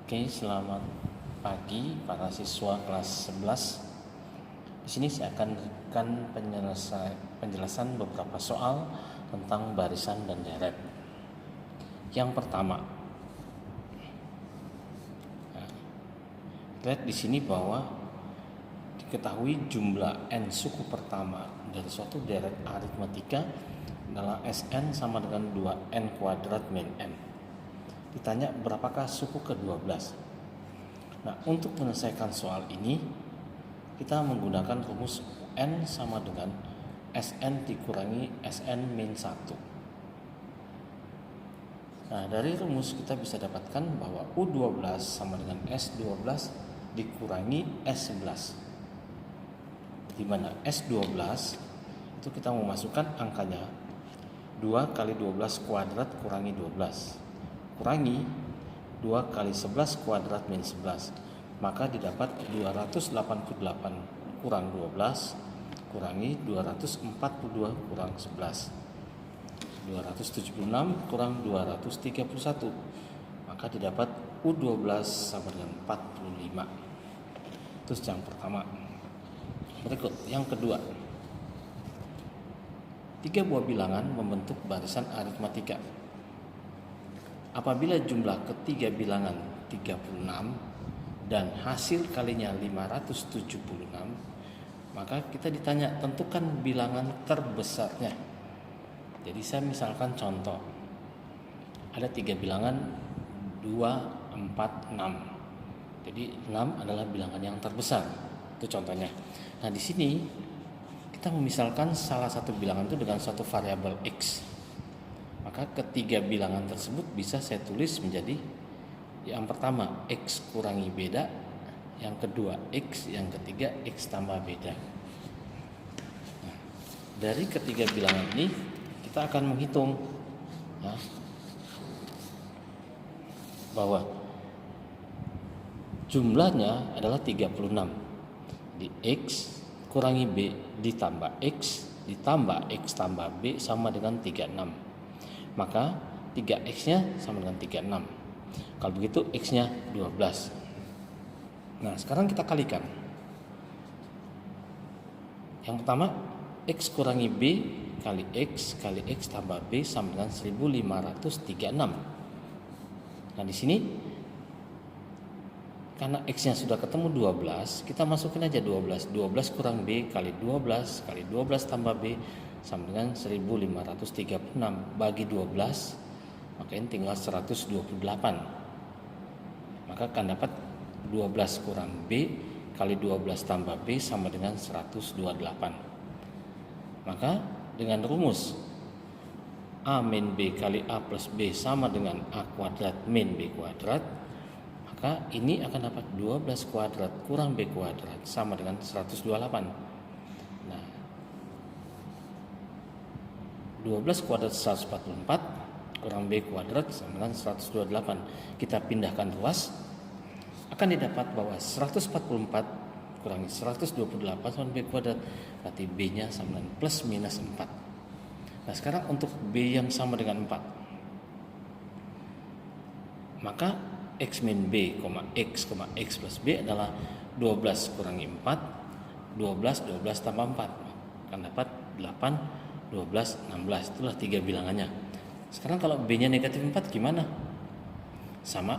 Oke, selamat pagi para siswa kelas 11. Di sini saya akan berikan penjelasan beberapa soal tentang barisan dan deret. Yang pertama, lihat di sini bahwa diketahui jumlah n suku pertama dari suatu deret aritmatika adalah Sn sama dengan 2n kuadrat min n. Ditanya berapakah suku ke-12. Nah, untuk menyelesaikan soal ini kita menggunakan rumus n sama dengan Sn dikurangi Sn min 1. Nah, dari rumus kita bisa dapatkan bahwa U12 sama dengan S12 dikurangi S11, di mana S12 itu kita memasukkan angkanya 2 kali 12 kuadrat kurangi 12 kurangi 2 kali 11 kuadrat min 11, maka didapat 288 kurang 12 kurangi 242 kurang 11, 276 kurang 231, maka didapat U12 sama dengan 45. Itu yang pertama. Berikut yang kedua, 3 buah bilangan membentuk barisan aritmatika. Apabila jumlah ketiga bilangan 36 dan hasil kalinya 576, maka kita ditanya tentukan bilangan terbesarnya. Jadi saya misalkan contoh, ada 3 bilangan 2, 4, 6. Jadi 6 adalah bilangan yang terbesar. Itu contohnya. Nah, di sini kita memisalkan salah satu bilangan itu dengan suatu variabel x. Maka ketiga bilangan tersebut bisa saya tulis menjadi yang pertama x kurangi beda, yang kedua x, yang ketiga x tambah beda. Nah, dari ketiga bilangan ini kita akan menghitung bahwa jumlahnya adalah 36. Di x kurangi b ditambah x ditambah x tambah b sama dengan 36. Maka 3x-nya sama dengan 36. Kalau begitu x-nya 12. Nah, sekarang kita kalikan. Yang pertama, x kurangi b kali x tambah b sama dengan 1536. Nah, di sini karena x-nya sudah ketemu 12, kita masukin aja 12. 12 kurang b kali 12 tambah b sama dengan 1536 bagi 12, maka ini tinggal 128. Maka akan dapat 12 kurang b kali 12 tambah b sama dengan 128. Maka dengan rumus a min b kali a plus b sama dengan a kuadrat min b kuadrat, maka ini akan dapat 12 kuadrat kurang b kuadrat sama dengan 128. 12 kuadrat 144 kurang b kuadrat sama dengan 128. Kita pindahkan ruas, akan didapat bahwa 144 kurangi 128 sama b kuadrat, berarti b-nya sama dengan plus minus 4. Nah, sekarang untuk b yang sama dengan 4, maka x min b, x plus b adalah 12 kurangi 4, 12 tambah 4, akan dapat 8, 12, 16. Itulah 3 bilangannya. Sekarang kalau b-nya negatif 4 gimana? Sama.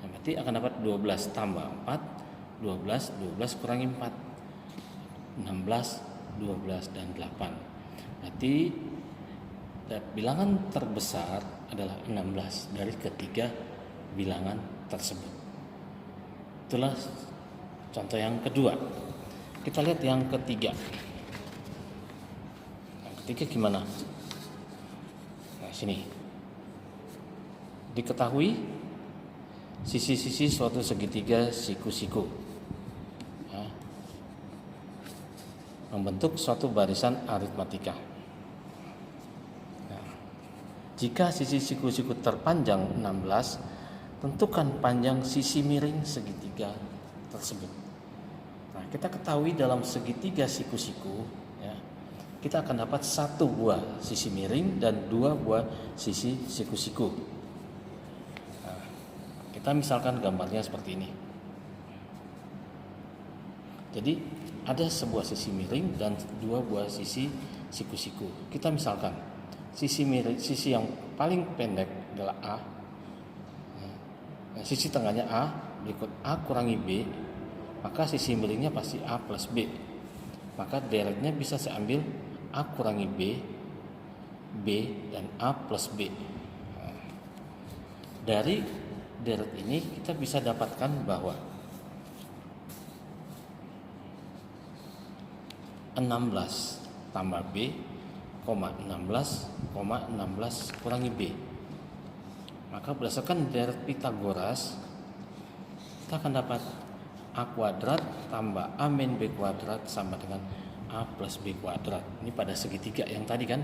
Nah, berarti akan dapat 12 tambah 4, 12 kurangi 4, 16, 12, dan 8. Berarti bilangan terbesar adalah 16 dari ketiga bilangan tersebut. Itulah contoh yang kedua. Kita lihat yang ketiga. Ketiga gimana? Nah, sini diketahui sisi-sisi suatu segitiga siku-siku membentuk suatu barisan aritmatika. Nah, jika sisi siku-siku terpanjang 16, tentukan panjang sisi miring segitiga tersebut. Nah, kita ketahui dalam segitiga siku-siku kita akan dapat 1 buah sisi miring dan 2 buah sisi siku-siku. Nah, Kita misalkan gambarnya seperti ini. Jadi ada sebuah sisi miring dan dua buah sisi siku-siku. Kita misalkan sisi yang paling pendek adalah A. Nah, sisi tengahnya A, berikut A kurangi B, maka sisi miringnya pasti A plus B. Maka deretnya bisa saya ambil A kurangi B, B dan A plus B. Nah, dari deret ini kita bisa dapatkan bahwa 16 tambah B, 16 kurangi B. Maka berdasarkan deret Pythagoras, kita akan dapat A kuadrat tambah A min B kuadrat sama dengan A plus B kuadrat. Ini pada segitiga yang tadi kan,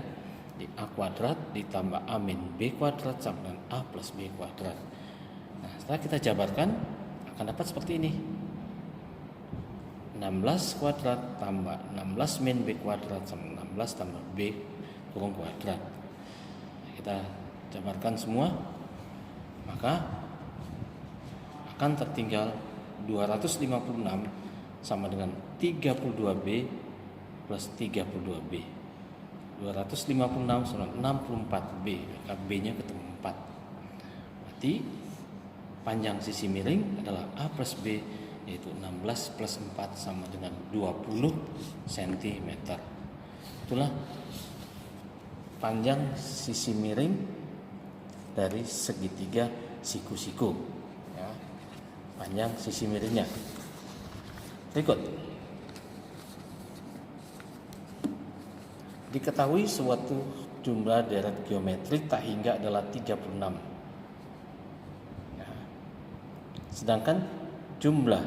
di A kuadrat ditambah A min B kuadrat sama dengan A plus B kuadrat. Nah, setelah kita jabarkan akan dapat seperti ini. 16 kuadrat tambah 16 min B kuadrat sama 16 tambah B kurung kuadrat. Kita jabarkan semua, maka akan tertinggal 256 sama dengan 32B plus 32B. 256 sama 64B, maka B-nya ketemu 4. Berarti panjang sisi miring adalah A plus B, yaitu 16 plus 4 sama dengan 20 cm. Itulah panjang sisi miring dari segitiga siku-siku, ya, panjang sisi miringnya. Berikut, diketahui suatu jumlah deret geometrik tak hingga adalah 36, ya. Sedangkan jumlah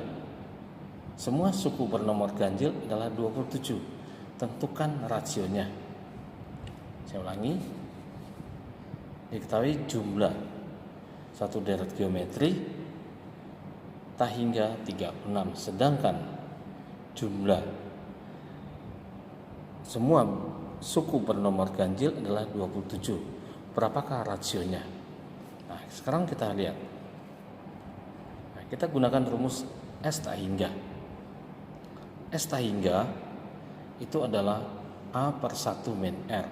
semua suku bernomor ganjil adalah 27. Tentukan rasionya. Saya ulangi. Diketahui jumlah satu deret geometri tak hingga 36. Sedangkan jumlah semua suku bernomor ganjil adalah 27. Berapakah rasionya? Nah, sekarang kita lihat. Nah, kita gunakan rumus S tak hingga. S tak hingga itu adalah A per 1 min R.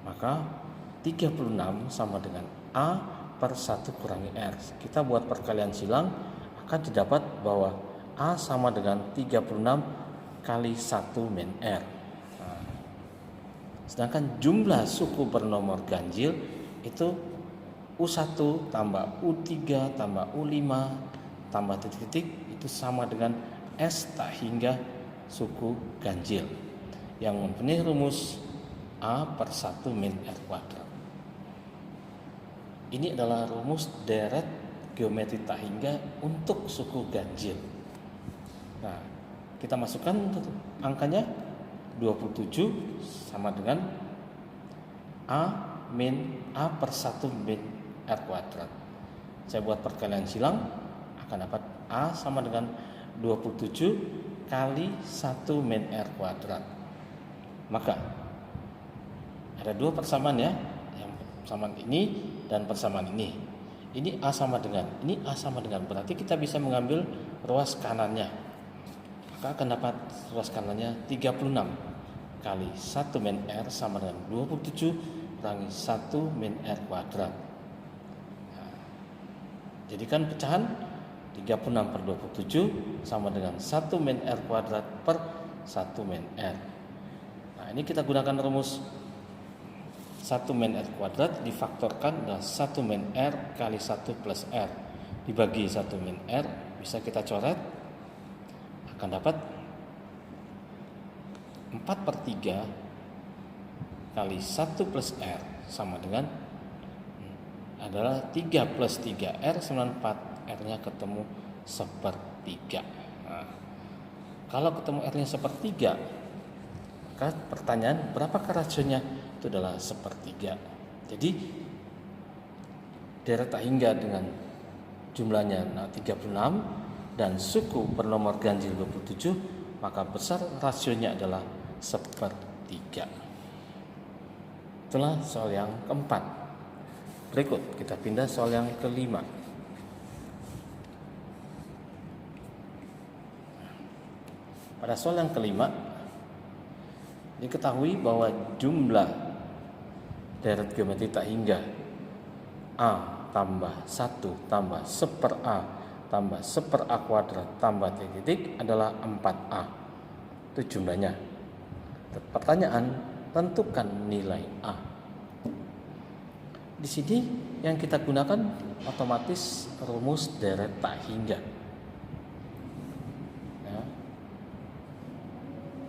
Maka 36 sama dengan A per 1 kurangi R. Kita buat perkalian silang, akan didapat bahwa A sama dengan 36 kali 1 min R. Nah, sedangkan jumlah suku bernomor ganjil itu U1 tambah U3 tambah U5 tambah titik-titik itu sama dengan S tak hingga suku ganjil yang mempunyai rumus A per 1 min R kuadrat. Ini adalah rumus deret geometri tak hingga untuk suku ganjil. Nah, kita masukkan angkanya 27 sama dengan A min A per 1 min R kuadrat. Saya buat perkalian silang, akan dapat A sama dengan 27 kali 1 min R kuadrat. Maka ada dua persamaan ya, yang persamaan ini dan persamaan ini. Ini A sama dengan, ini A sama dengan, berarti kita bisa mengambil ruas kanannya. Maka akan dapat ruas kanannya 36 kali 1 min R sama dengan 27 kurangi 1 min R kuadrat. Nah, jadikan pecahan 36 per 27 sama dengan 1 min R kuadrat per 1 min R. Nah, ini kita gunakan rumus 1 min R kuadrat difaktorkan adalah 1 min R kali 1 plus R dibagi 1 min R, bisa kita coret, akan dapat 4 per 3 kali 1 plus R sama dengan adalah 3 plus 3R 94, R-nya ketemu sepertiga. Nah, kalau ketemu R-nya sepertiga, maka pertanyaan berapakah rasionya? Itu adalah sepertiga. Jadi deret tak hingga dengan jumlahnya 36 dan suku bernomor ganjil 27, maka besar rasionya adalah sepertiga. Itulah soal yang keempat. Berikut kita pindah soal yang kelima. Pada soal yang kelima, diketahui bahwa jumlah deret geometri tak hingga A tambah 1 tambah 1/A tambah 1/A kuadrat tambah titik adalah 4A. Itu jumlahnya. Pertanyaan, tentukan nilai A. Di sini yang kita gunakan otomatis rumus deret tak hingga. Ya.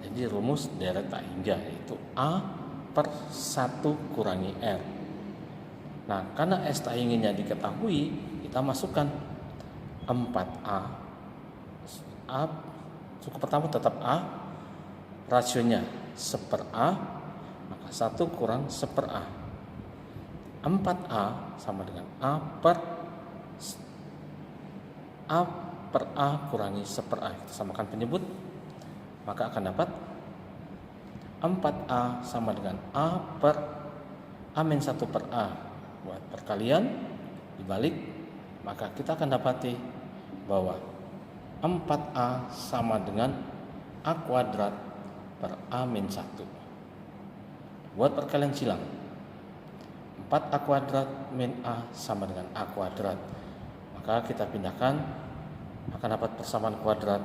Jadi rumus deret tak hingga yaitu A per 1 kurangi R. Nah, karena S tak hingganya diketahui, kita masukkan 4A. Suku pertama tetap A, rasionya 1/A, maka 1 kurang 1/A. 4A sama dengan A per A kurangi 1/A. Kita samakan penyebut, maka akan dapat 4A sama dengan A per A-1/A. Buat perkalian dibalik, maka kita akan dapati bahwa 4A sama dengan A kuadrat per A-1. Buat perkalian silang, 4A kuadrat min A sama dengan A kuadrat. Maka kita pindahkan, akan dapat persamaan kuadrat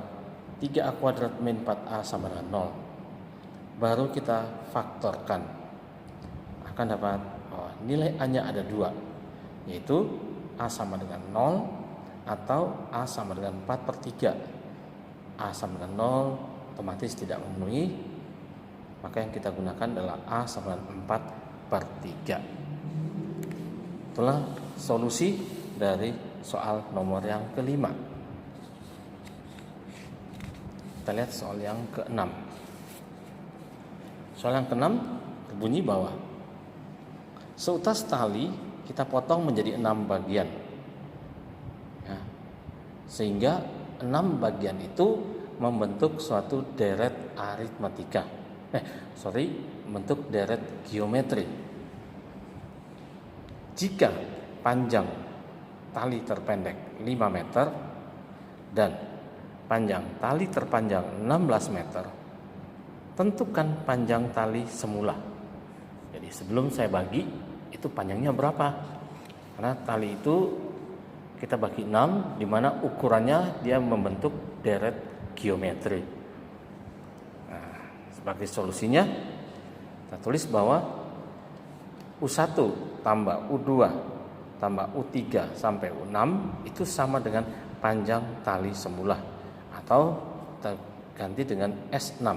3A kuadrat min 4A sama dengan 0. Baru kita faktorkan, akan dapat nilai A-nya ada 2, yaitu A sama dengan 0 atau A sama dengan 4/3. A sama dengan 0 otomatis tidak memenuhi, maka yang kita gunakan adalah A sama dengan 4/3. Itulah solusi dari soal nomor yang kelima. Kita lihat soal yang keenam. Soal yang keenam berbunyi bahwa seutas tali kita potong menjadi 6 bagian, ya, sehingga 6 bagian itu membentuk suatu deret aritmatika. Bentuk deret geometri. Jika panjang tali terpendek 5 meter dan panjang tali terpanjang 16 meter, tentukan panjang tali semula. Jadi sebelum saya bagi, itu panjangnya berapa? Karena tali itu kita bagi 6, di mana ukurannya dia membentuk deret geometri. Nah, sebagai solusinya kita tulis bahwa U1 tambah U2 tambah U3 sampai U6 itu sama dengan panjang tali semula, atau kita ganti dengan S6.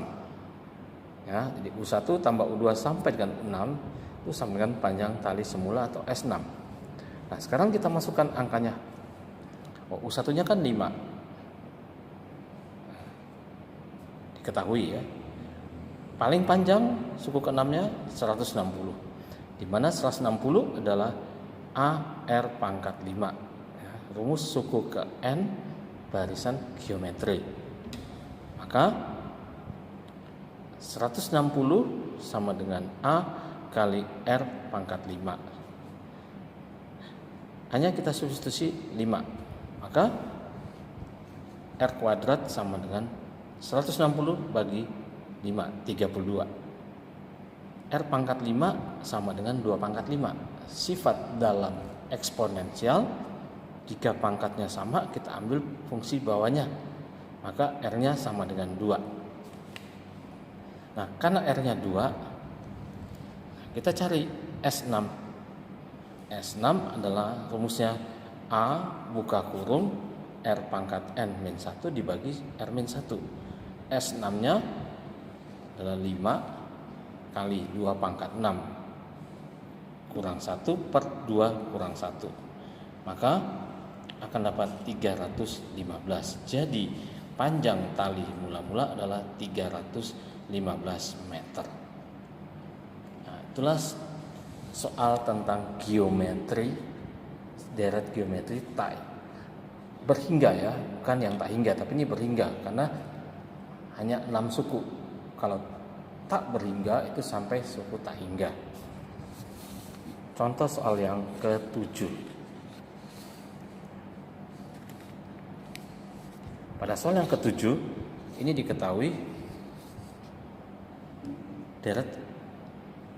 Ya, jadi U1 tambah U2 sampai dengan U6 itu sama dengan panjang tali semula atau S6. Nah, sekarang kita masukkan angkanya. U1-nya kan 5. Diketahui ya. Paling panjang suku ke-6-nya 160. Di mana 160 adalah AR pangkat 5. Ya, rumus suku ke N barisan geometri. Maka 160 sama dengan A kali R pangkat 5. Hanya kita substitusi 5. Maka R kuadrat sama dengan 160 bagi 5, 32. R pangkat 5 sama dengan 2 pangkat 5. Sifat dalam eksponensial, jika pangkatnya sama, kita ambil fungsi bawahnya, maka R-nya sama dengan 2. Nah, karena R-nya 2, kita cari S6. S6 adalah rumusnya A buka kurung R pangkat N-1 dibagi R-1. S6-nya adalah 5 kali 2 pangkat 6 kurang 1 per 2 kurang 1. Maka akan dapat 315. Jadi panjang tali mula-mula adalah 315 meter. Nah, itulah soal tentang geometri, deret geometri tak berhingga ya, bukan yang tak hingga, tapi ini berhingga karena hanya 6 suku. Kalau tak berhingga itu sampai suku tak hingga. Contoh soal yang ke-7. Pada soal yang ke-7 ini diketahui deret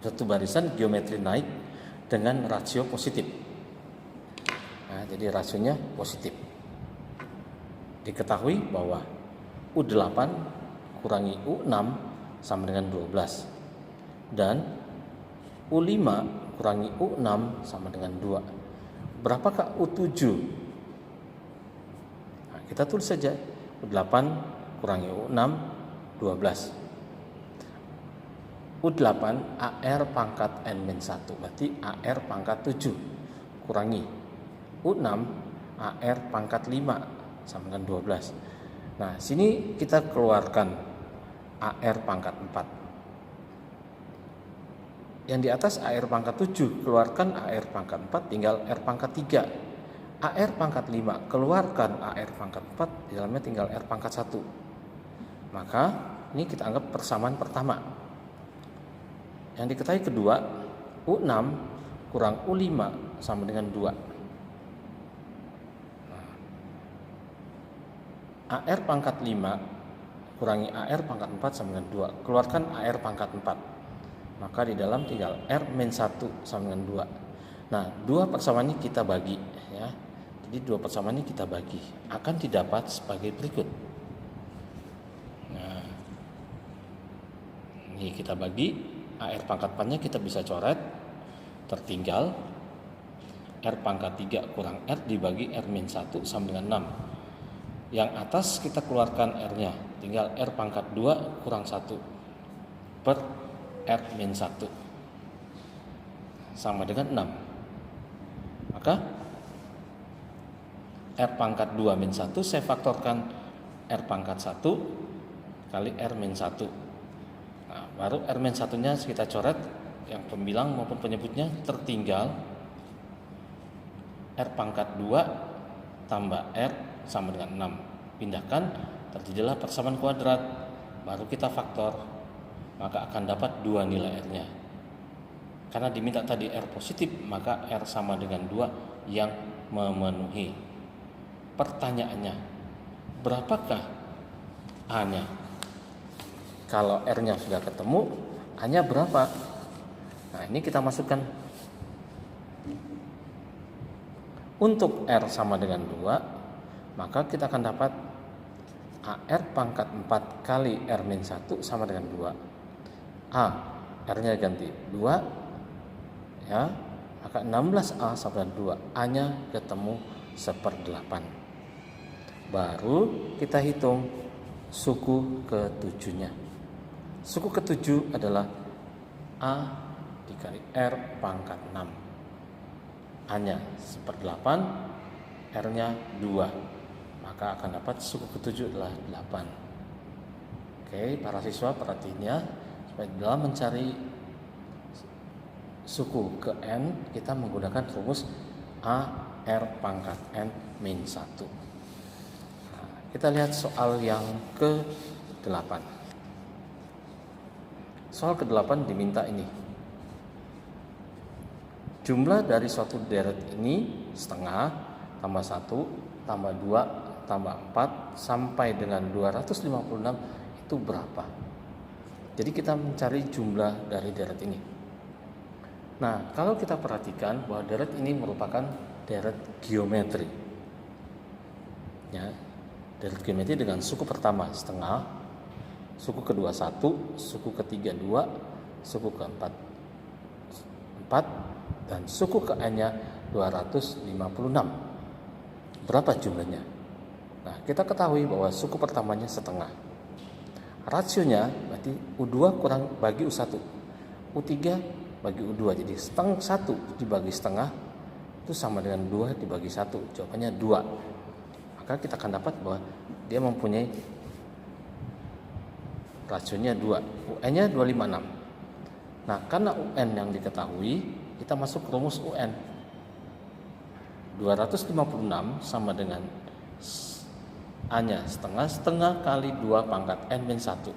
satu barisan geometri naik dengan rasio positif. Nah, jadi rasionya positif. Diketahui bahwa U8 kurangi U6 sama dengan 12 dan U5 kurangi U6 sama dengan 2. Berapakah U7? Nah, kita tulis saja U8 kurangi U6 12. U8 AR pangkat N-1 berarti AR pangkat 7 kurangi U6 AR pangkat 5 sama dengan 12. Nah, sini kita keluarkan AR pangkat 4. Yang di atas AR pangkat 7 keluarkan AR pangkat 4, tinggal R pangkat 3. AR pangkat 5 keluarkan AR pangkat 4, di dalamnya tinggal R pangkat 1. Maka ini kita anggap persamaan pertama. Yang diketahui kedua, U6 kurang U5 sama dengan 2. Nah, AR pangkat 5 kurangi AR pangkat 4 sama dengan 2. Keluarkan AR pangkat 4. Maka di dalam tinggal R-1 sama dengan 2. Nah, dua persamaan ini kita bagi, ya. Jadi dua persamaan ini kita bagi, akan didapat sebagai berikut. Nah, ini kita bagi. AR pangkat 4-nya kita bisa coret, tertinggal R pangkat 3 kurang R dibagi R-1 sama dengan 6. Yang atas kita keluarkan R-nya, tinggal R pangkat 2 kurang 1 per R-1 sama dengan 6. Maka R pangkat 2 min 1 saya faktorkan R pangkat 1 kali R-1. Nah, baru R-1-nya kita coret, yang pembilang maupun penyebutnya tertinggal R pangkat 2 tambah R sama dengan 6. Pindahkan, terjadilah persamaan kuadrat, baru kita faktor, maka akan dapat 2 nilai R-nya. Karena diminta tadi R positif, maka R sama dengan 2 yang memenuhi. Pertanyaannya, berapakah A-nya? Kalau R-nya sudah ketemu, A-nya berapa? Nah, ini kita masukkan. Untuk R sama dengan 2, maka kita akan dapat AR pangkat 4 kali R-1 sama dengan 2. A, R-nya ganti 2, ya, maka 16A sama dengan 2. A-nya ketemu 1/8. Baru kita hitung suku ke-7-nya. Suku ke-7 adalah A dikali R pangkat 6. A-nya 1/8, R-nya 2. Maka akan dapat suku ke-7 adalah 8. Oke, para siswa perhatikan ya, supaya dalam mencari suku ke N kita menggunakan rumus A R pangkat N min 1. Nah, kita lihat soal yang ke-8. Soal ke-8 diminta ini. Jumlah dari suatu deret ini setengah tambah 1 tambah 2 tambah 4 sampai dengan 256 itu berapa? Jadi kita mencari jumlah dari deret ini. Nah, kalau kita perhatikan bahwa deret ini merupakan deret geometri. Ya, deret geometri dengan suku pertama setengah, suku kedua 1, suku ketiga 2, suku keempat 4, dan suku ke N-nya 256. Berapa jumlahnya? Nah, kita ketahui bahwa suku pertamanya setengah. Rasionya berarti U2 kurang bagi U1, U3 bagi U2. Jadi setengah 1 dibagi setengah itu sama dengan 2 dibagi 1. Jawabannya 2. Maka kita akan dapat bahwa dia mempunyai rasionya 2, UN-nya 256. Nah, karena UN yang diketahui, kita masuk rumus UN. 256 sama dengan A-nya setengah kali 2 pangkat N-1.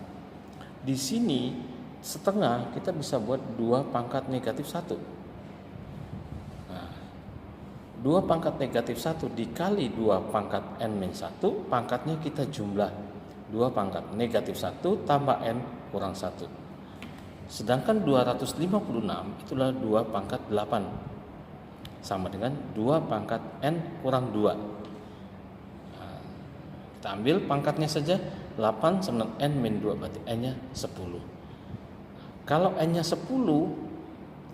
Di sini setengah kita bisa buat 2 pangkat negatif 1. Nah, 2 pangkat negatif 1 dikali 2 pangkat N-1, pangkatnya kita jumlah 2 pangkat negatif 1 tambah N kurang 1. Sedangkan 256 itulah 2 pangkat 8 sama dengan 2 pangkat N kurang 2. Nah, kita ambil pangkatnya saja, 8 sama dengan N min 2 berarti N-nya 10. Kalau N-nya 10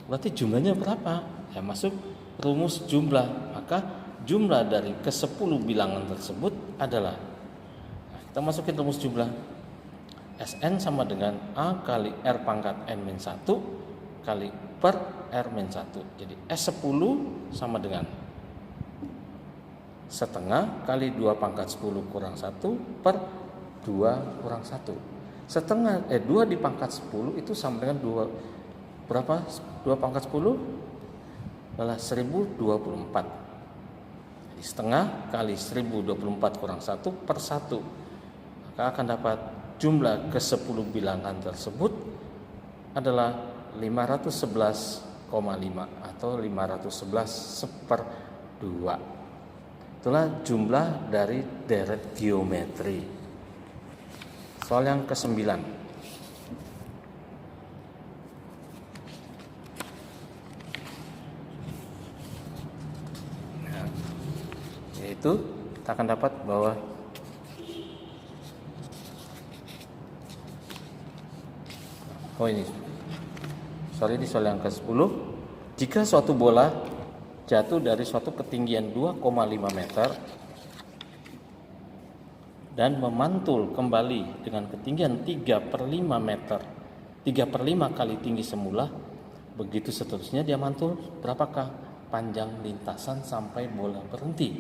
berarti jumlahnya berapa? Ya masuk rumus jumlah, maka jumlah dari ke-10 bilangan tersebut adalah, nah, kita masukin rumus jumlah, Sn sama dengan A kali R pangkat N min 1 kali per R min 1. Jadi S10 sama dengan setengah kali 2 pangkat 10 kurang 1 per 2 kurang 1. Setengah 2 di pangkat 10 itu sama dengan 2 berapa? 2 pangkat 10 adalah 1024. Jadi setengah kali 1024 kurang 1 per 1. Maka akan dapat jumlah ke-10 bilangan tersebut adalah 511,5 atau 511/2. Itulah jumlah dari deret geometri. Soal yang ke-9. Nah, yaitu kita akan dapat bahwa ini soal yang ke-10. Jika suatu bola jatuh dari suatu ketinggian 2,5 meter dan memantul kembali dengan ketinggian 3/5 meter, 3/5 kali tinggi semula, begitu seterusnya dia mantul berapakah panjang lintasan sampai bola berhenti.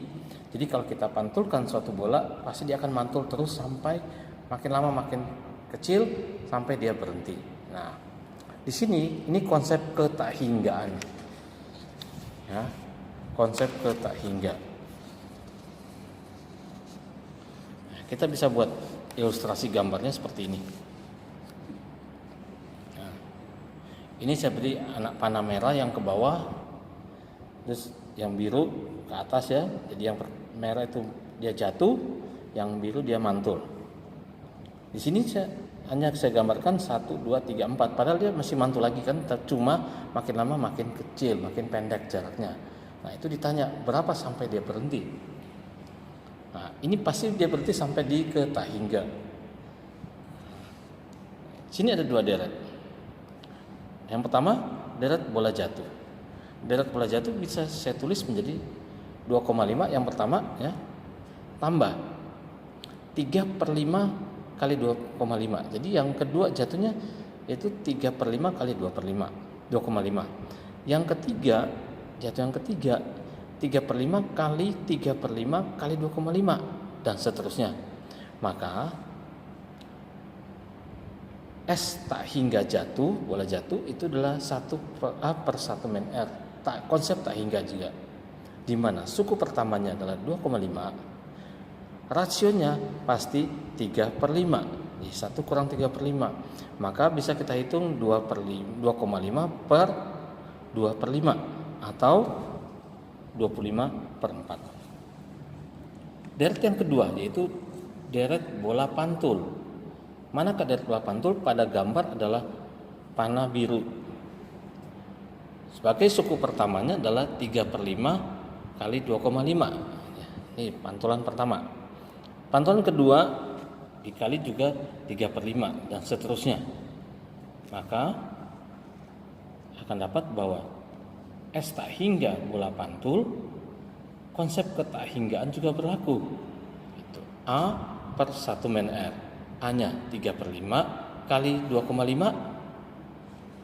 Jadi kalau kita pantulkan suatu bola, pasti dia akan mantul terus sampai makin lama makin kecil sampai dia berhenti. Nah, di sini ini konsep ketakhinggaan. Ya, konsep ketakhingga. Nah, kita bisa buat ilustrasi gambarnya seperti ini. Nah, ini saya beri anak panah merah yang ke bawah, terus yang biru ke atas ya. Jadi yang merah itu dia jatuh, yang biru dia mantul. Di sini saya gambarkan 1, 2, 3, 4. Padahal dia masih mantul lagi kan, cuma makin lama makin kecil, makin pendek jaraknya. Nah itu ditanya berapa sampai dia berhenti. Nah ini pasti dia berhenti sampai di ketakhingga. Sini ada 2 deret. Yang pertama deret bola jatuh. Deret bola jatuh bisa saya tulis menjadi 2,5 yang pertama ya, tambah 3/5 kali 2,5. Jadi yang kedua jatuhnya itu 3/5 kali 2/5, 2,5. Yang ketiga, jatuh yang ketiga 3/5 kali 3/5 kali 2,5 dan seterusnya. Maka S tak hingga jatuh, bola jatuh itu adalah 1/A/1 min R. Konsep tak hingga juga. Di mana suku pertamanya adalah 2,5. Rasionya pasti 3/5. Jadi 1 kurang 3/5. Maka bisa kita hitung 2,5 per 2/5 atau 25/4. Deret yang kedua yaitu deret bola pantul. Manakah deret bola pantul? Pada gambar adalah panah biru. Sebagai suku pertamanya adalah 3/5 kali 2,5. Ini pantulan pertama. Pantulan kedua dikali juga 3/5 dan seterusnya. Maka akan dapat bahwa S tak hingga bola pantul, konsep ketakhinggaan juga berlaku. Itu A/1 min R. A-nya 3/5 kali 2,5.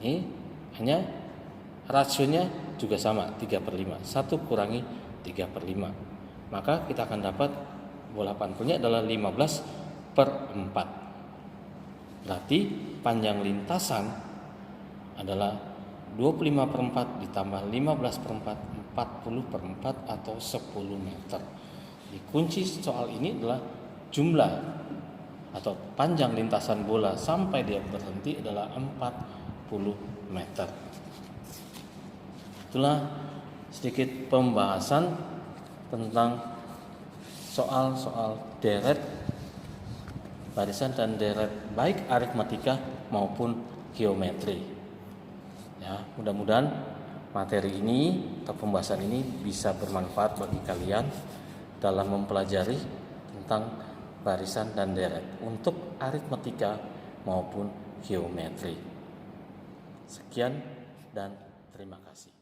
Ini hanya rasionya juga sama 3/5. 1 kurangi 3/5. Maka kita akan dapat bola pantulnya adalah 15/4. Berarti panjang lintasan adalah 25/4 ditambah 15/4, 40/4 atau 10 meter. Di kunci soal ini adalah jumlah atau panjang lintasan bola sampai dia berhenti adalah 40 meter. Itulah sedikit pembahasan tentang soal-soal deret barisan dan deret baik aritmatika maupun geometri. Ya, mudah-mudahan materi ini atau pembahasan ini bisa bermanfaat bagi kalian dalam mempelajari tentang barisan dan deret untuk aritmatika maupun geometri. Sekian dan terima kasih.